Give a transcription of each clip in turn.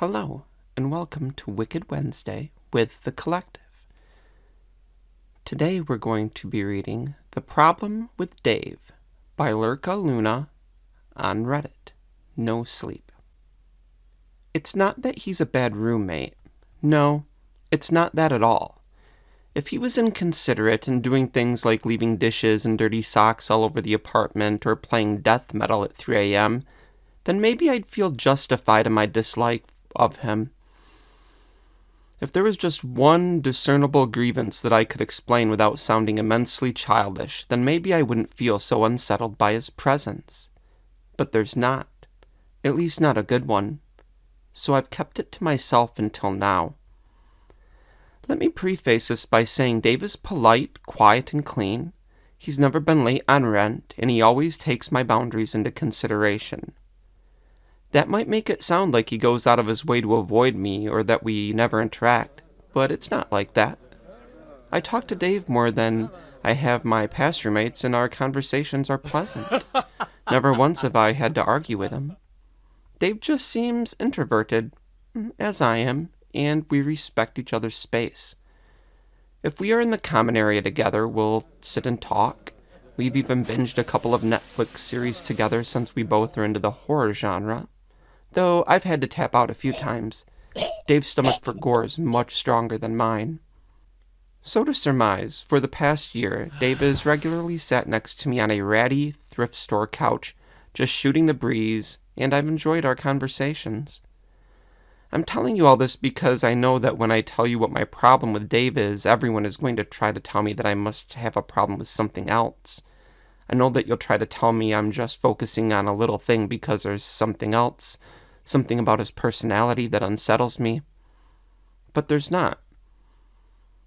Hello, and welcome to Wicked Wednesday with The Collective. Today we're going to be reading The Problem with Dave by Lurka Luna on Reddit. No sleep. It's not that he's a bad roommate. No, it's not that at all. If he was inconsiderate and doing things like leaving dishes and dirty socks all over the apartment or playing death metal at 3 a.m., then maybe I'd feel justified in my dislike of him. If there was just one discernible grievance that I could explain without sounding immensely childish, then maybe I wouldn't feel so unsettled by his presence. But there's not. At least not a good one. So I've kept it to myself until now. Let me preface this by saying Dave is polite, quiet, and clean. He's never been late on rent, and he always takes my boundaries into consideration. That might make it sound like he goes out of his way to avoid me or that we never interact, but it's not like that. I talk to Dave more than I have my past roommates, and our conversations are pleasant. Never once have I had to argue with him. Dave just seems introverted, as I am, and we respect each other's space. If we are in the common area together, we'll sit and talk. We've even binged a couple of Netflix series together since we both are into the horror genre. Though I've had to tap out a few times. Dave's stomach for gore is much stronger than mine. So to surmise, for the past year, Dave has regularly sat next to me on a ratty thrift store couch, just shooting the breeze, and I've enjoyed our conversations. I'm telling you all this because I know that when I tell you what my problem with Dave is, everyone is going to try to tell me that I must have a problem with something else. I know that you'll try to tell me I'm just focusing on a little thing because there's something else, something about his personality that unsettles me. But there's not.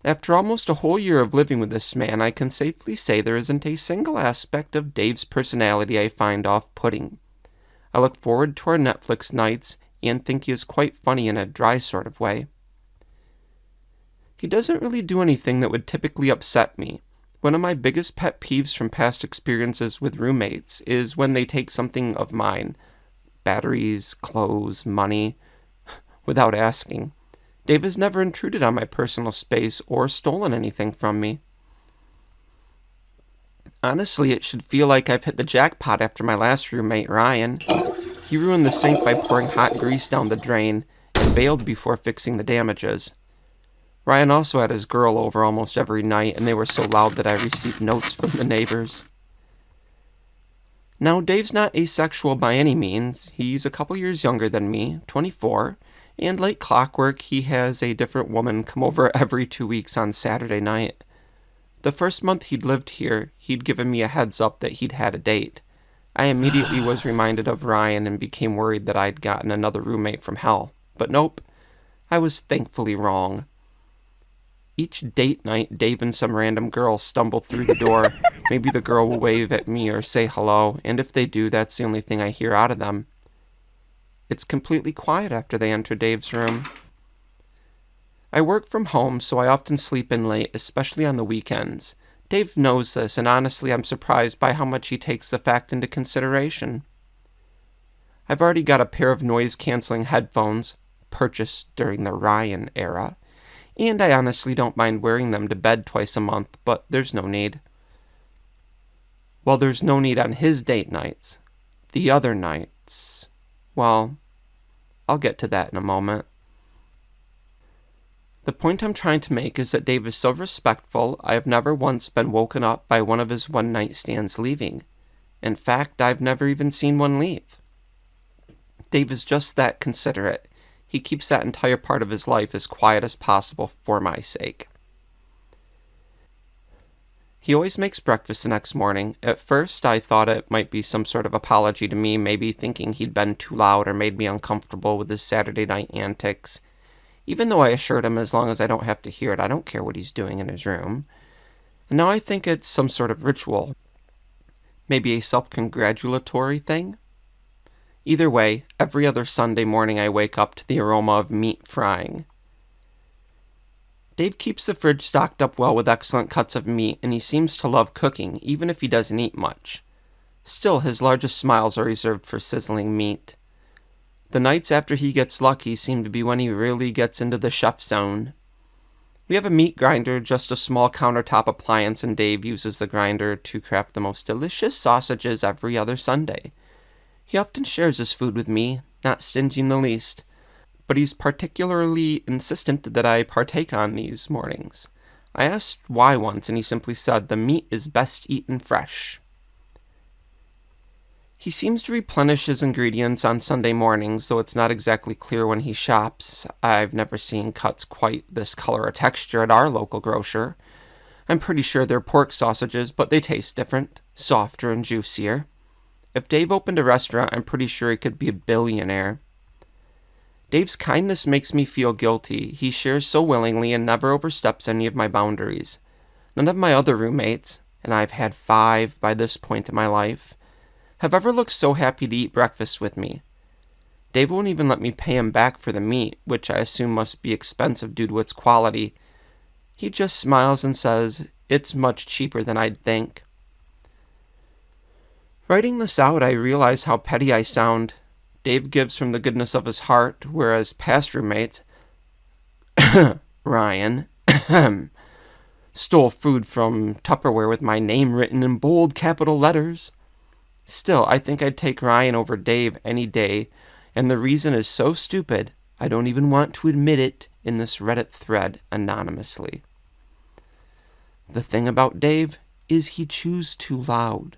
After almost a whole year of living with this man, I can safely say there isn't a single aspect of Dave's personality I find off-putting. I look forward to our Netflix nights and think he is quite funny in a dry sort of way. He doesn't really do anything that would typically upset me. One of my biggest pet peeves from past experiences with roommates is when they take something of mine, batteries, clothes, money, without asking. Dave has never intruded on my personal space or stolen anything from me. Honestly, it should feel like I've hit the jackpot after my last roommate, Ryan. He ruined the sink by pouring hot grease down the drain and bailed before fixing the damages. Ryan also had his girl over almost every night, and they were so loud that I received notes from the neighbors. Now, Dave's not asexual by any means. He's a couple years younger than me, 24, and like clockwork, he has a different woman come over every 2 weeks on Saturday night. The first month he'd lived here, he'd given me a heads up that he'd had a date. I immediately was reminded of Ryan and became worried that I'd gotten another roommate from hell. But nope, I was thankfully wrong. Each date night, Dave and some random girl stumble through the door. Maybe the girl will wave at me or say hello, and if they do, that's the only thing I hear out of them. It's completely quiet after they enter Dave's room. I work from home, so I often sleep in late, especially on the weekends. Dave knows this, and honestly, I'm surprised by how much he takes the fact into consideration. I've already got a pair of noise-canceling headphones, purchased during the Ryan era, and I honestly don't mind wearing them to bed twice a month, but there's no need. Well, there's no need on his date nights. The other nights, well, I'll get to that in a moment. The point I'm trying to make is that Dave is so respectful, I have never once been woken up by one of his one-night stands leaving. In fact, I've never even seen one leave. Dave is just that considerate. He keeps that entire part of his life as quiet as possible for my sake. He always makes breakfast the next morning. At first, I thought it might be some sort of apology to me, maybe thinking he'd been too loud or made me uncomfortable with his Saturday night antics. Even though I assured him as long as I don't have to hear it, I don't care what he's doing in his room. And now I think it's some sort of ritual. Maybe a self-congratulatory thing? Either way, every other Sunday morning I wake up to the aroma of meat frying. Dave keeps the fridge stocked up well with excellent cuts of meat, and he seems to love cooking, even if he doesn't eat much. Still, his largest smiles are reserved for sizzling meat. The nights after he gets lucky seem to be when he really gets into the chef zone. We have a meat grinder, just a small countertop appliance, and Dave uses the grinder to craft the most delicious sausages every other Sunday. He often shares his food with me, not stingy in the least, but he's particularly insistent that I partake on these mornings. I asked why once, and he simply said the meat is best eaten fresh. He seems to replenish his ingredients on Sunday mornings, though it's not exactly clear when he shops. I've never seen cuts quite this color or texture at our local grocer. I'm pretty sure they're pork sausages, but they taste different, softer and juicier. If Dave opened a restaurant, I'm pretty sure he could be a billionaire. Dave's kindness makes me feel guilty. He shares so willingly and never oversteps any of my boundaries. None of my other roommates, and I've had 5 by this point in my life, have ever looked so happy to eat breakfast with me. Dave won't even let me pay him back for the meat, which I assume must be expensive due to its quality. He just smiles and says, "It's much cheaper than I'd think." Writing this out, I realize how petty I sound. Dave gives from the goodness of his heart, whereas past roommates, Ryan, stole food from Tupperware with my name written in bold capital letters. Still, I think I'd take Ryan over Dave any day, and the reason is so stupid, I don't even want to admit it in this Reddit thread anonymously. The thing about Dave is he chews too loud.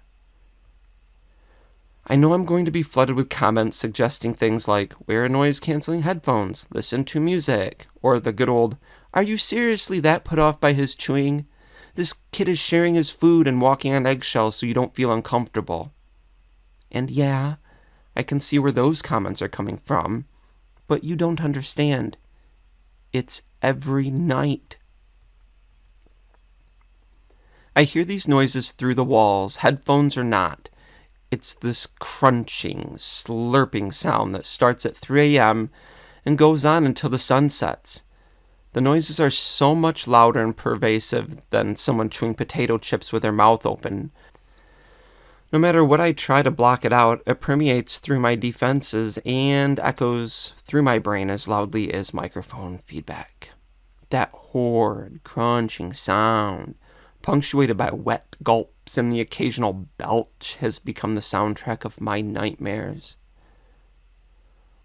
I know I'm going to be flooded with comments suggesting things like, wear noise-canceling headphones, listen to music, or the good old, are you seriously that put off by his chewing? This kid is sharing his food and walking on eggshells so you don't feel uncomfortable. And yeah, I can see where those comments are coming from, but you don't understand. It's every night. I hear these noises through the walls, headphones or not. It's this crunching, slurping sound that starts at 3 a.m. and goes on until the sun sets. The noises are so much louder and pervasive than someone chewing potato chips with their mouth open. No matter what I try to block it out, it permeates through my defenses and echoes through my brain as loudly as microphone feedback. That horrid, crunching sound, punctuated by wet gulps and the occasional belch, has become the soundtrack of my nightmares.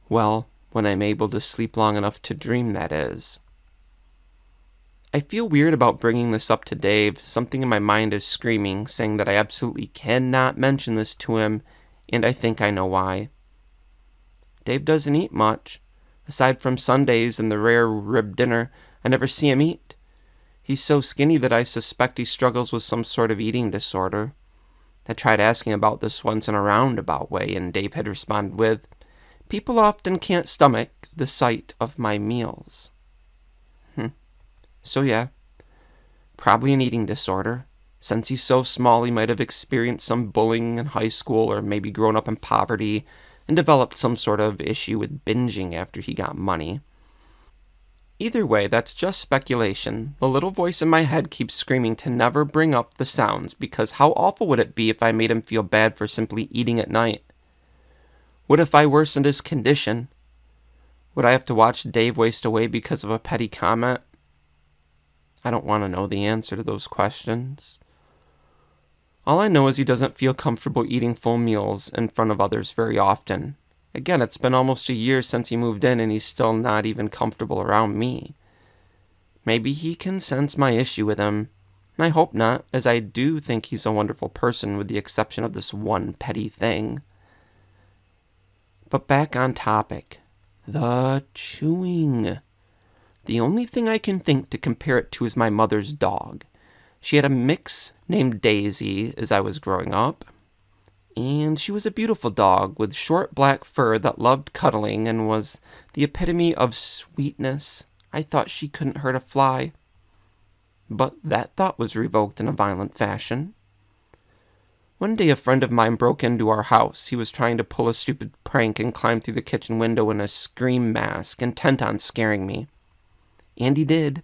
Well, when I'm able to sleep long enough to dream, that is. I feel weird about bringing this up to Dave. Something in my mind is screaming, saying that I absolutely cannot mention this to him, and I think I know why. Dave doesn't eat much. Aside from Sundays and the rare rib dinner, I never see him eat. He's so skinny that I suspect he struggles with some sort of eating disorder. I tried asking about this once in a roundabout way, and Dave had responded with, "People often can't stomach the sight of my meals." So yeah, probably an eating disorder. Since he's so small, he might have experienced some bullying in high school or maybe grown up in poverty and developed some sort of issue with binging after he got money. Either way, that's just speculation. The little voice in my head keeps screaming to never bring up the sounds, because how awful would it be if I made him feel bad for simply eating at night? What if I worsened his condition? Would I have to watch Dave waste away because of a petty comment? I don't want to know the answer to those questions. All I know is he doesn't feel comfortable eating full meals in front of others very often. Again, it's been almost a year since he moved in and he's still not even comfortable around me. Maybe he can sense my issue with him. I hope not, as I do think he's a wonderful person with the exception of this one petty thing. But back on topic. The chewing. The only thing I can think to compare it to is my mother's dog. She had a mix named Daisy as I was growing up, and she was a beautiful dog with short black fur that loved cuddling and was the epitome of sweetness. I thought she couldn't hurt a fly. But that thought was revoked in a violent fashion. One day a friend of mine broke into our house. He was trying to pull a stupid prank and climb through the kitchen window in a scream mask, intent on scaring me. And he did.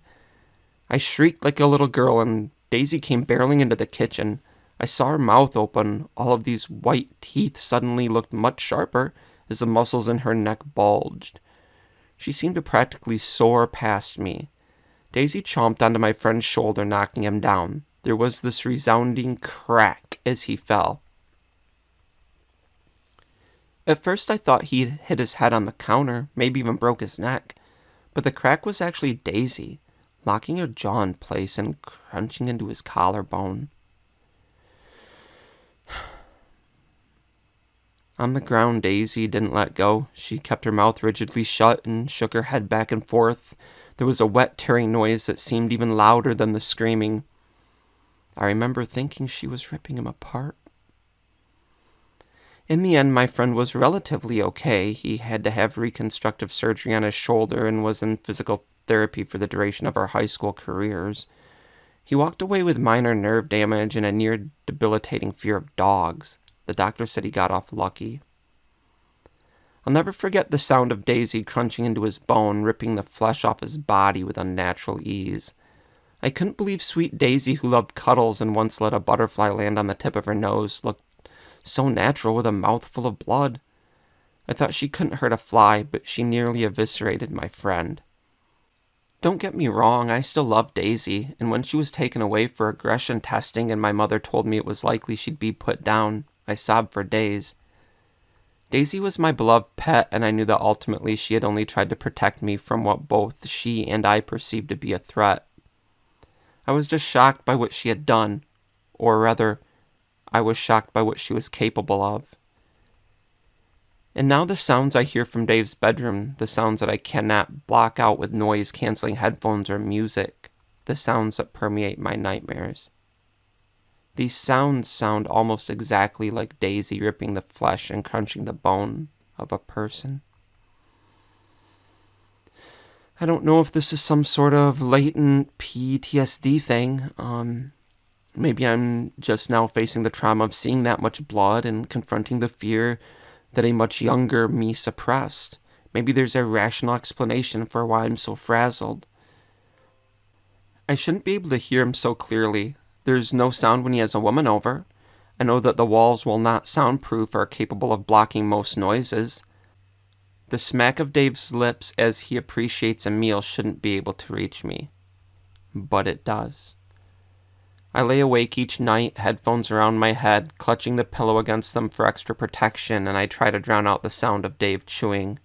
I shrieked like a little girl, and Daisy came barreling into the kitchen. I saw her mouth open. All of these white teeth suddenly looked much sharper, as the muscles in her neck bulged. She seemed to practically soar past me. Daisy chomped onto my friend's shoulder, knocking him down. There was this resounding crack as he fell. At first I thought he'd hit his head on the counter, maybe even broke his neck, but the crack was actually Daisy, locking her jaw in place and crunching into his collarbone. On the ground, Daisy didn't let go. She kept her mouth rigidly shut and shook her head back and forth. There was a wet, tearing noise that seemed even louder than the screaming. I remember thinking she was ripping him apart. In the end, my friend was relatively okay. He had to have reconstructive surgery on his shoulder and was in physical therapy for the duration of our high school careers. He walked away with minor nerve damage and a near debilitating fear of dogs. The doctor said he got off lucky. I'll never forget the sound of Daisy crunching into his bone, ripping the flesh off his body with unnatural ease. I couldn't believe sweet Daisy, who loved cuddles and once let a butterfly land on the tip of her nose, looked so natural with a mouth full of blood. I thought she couldn't hurt a fly, but she nearly eviscerated my friend. Don't get me wrong, I still love Daisy, and when she was taken away for aggression testing and my mother told me it was likely she'd be put down, I sobbed for days. Daisy was my beloved pet, and I knew that ultimately she had only tried to protect me from what both she and I perceived to be a threat. I was just shocked by what she had done, or rather, I was shocked by what she was capable of. And now the sounds I hear from Dave's bedroom, the sounds that I cannot block out with noise-canceling headphones or music, the sounds that permeate my nightmares. These sounds sound almost exactly like Daisy ripping the flesh and crunching the bone of a person. I don't know if this is some sort of latent PTSD thing. Maybe I'm just now facing the trauma of seeing that much blood and confronting the fear that a much younger me suppressed. Maybe there's a rational explanation for why I'm so frazzled. I shouldn't be able to hear him so clearly. There's no sound when he has a woman over. I know that the walls, while not soundproof, are capable of blocking most noises. The smack of Dave's lips as he appreciates a meal shouldn't be able to reach me. But it does. I lay awake each night, headphones around my head, clutching the pillow against them for extra protection, and I try to drown out the sound of Dave chewing.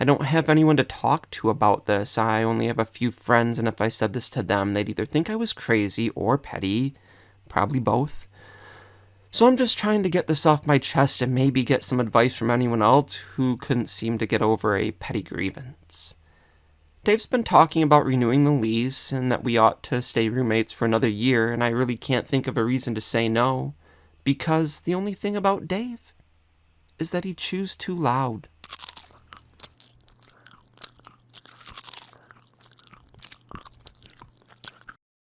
I don't have anyone to talk to about this. I only have a few friends, and if I said this to them, they'd either think I was crazy or petty, probably both. So I'm just trying to get this off my chest and maybe get some advice from anyone else who couldn't seem to get over a petty grievance. Dave's been talking about renewing the lease and that we ought to stay roommates for another year, and I really can't think of a reason to say no, because the only thing about Dave is that he chews too loud.